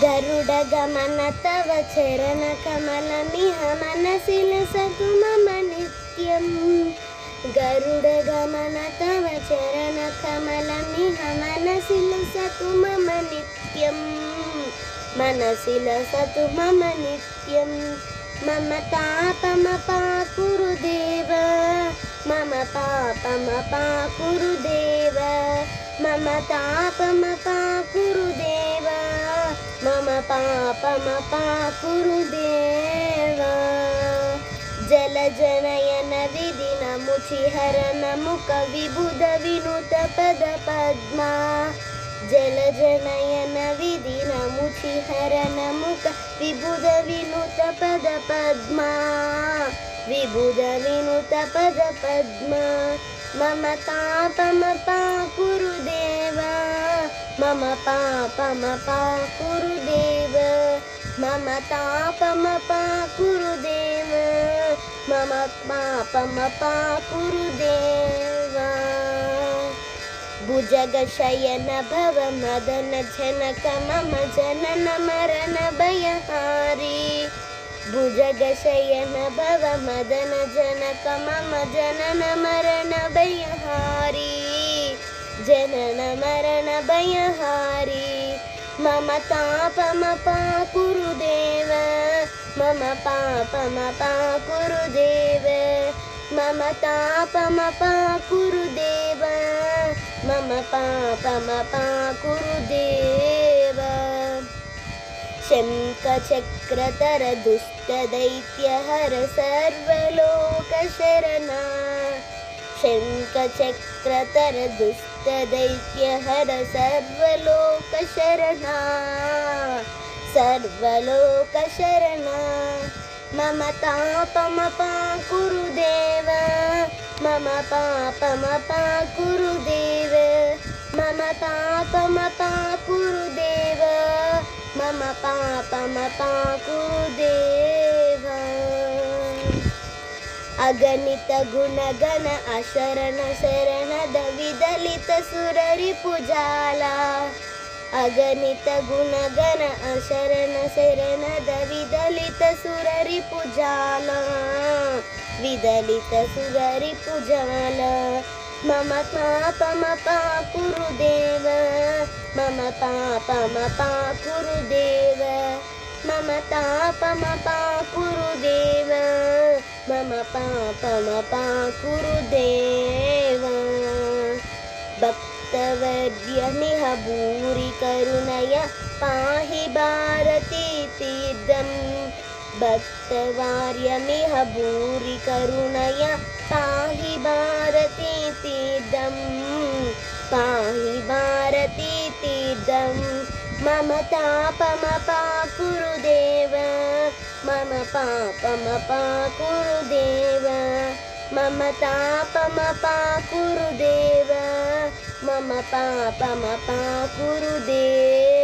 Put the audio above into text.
गरुडगमन तव चरणकमलमिह मनसि लसतु मम नित्यम् गरुडगमन तव चरणकमलमिह मनसि लसतु मम नित्यम् मनसि लसतु मम नित्यं मम तापमपाकुरु देव मम पापमपाकुरु देव मम तापमपाकुरु देव मम पापमपाकुरु देव जलजनयन विधिनमुचिहरन मुख विबुध विनुत पद पद्मा जलजनयन विधिनमुचिहरन मुख विबुध विनुत पद पद्मा विबुध विनुत पद पद्मा मम तापमपाकुरु देव मम पापमपाकुरु देव मम तापमपाकुरु देव मम पापमपाकुरु देव भुजगशयन भव मदन जनक मम जनन मरण भयहारी भुजगशयन भव मदन जनक मम जनन मरण भयहारी जनन मरण भयहारी मम तापमपाकुरु देव मम पापमपाकुरु देव मम तापमपाकुरु देव मम पापमपाकुरु देव शङ्खचक्रधर दुष्टदैत्यहर सर्वलोकशरणा शङ्खचक्रधर दुष्टदैत्यहर सर्वलोकशरणा सर्वलोकशरणा मम तापमपाकुरु देव मम पापमपाकुरु देव मम तापमपाकुरु देव मम पापमपाकुरु देव अगणित गुणगण अशरण शरणद विदलित सुररिपुजाला अगणित गुणगण अशरण शरणद विदलित सुररिपुजाला विदलित सुररिपुजाला मम पापमपाकुरु देव मम पापमपाकुरु देव मम तापमपाकुरु देव मम पापमपाकुरु देव भक्तवर्यमिह भूरि करुणय पाहि भारती तीर्थं भक्तवार्यमिह भूरि करुणय पाहि भारती तीर्थं पाहि भारती तीर्थं मम तापमपाकुरु देव मम पापमपाकुरु देव मम तापमपाकुरु देव मम पापमपाकुरु देव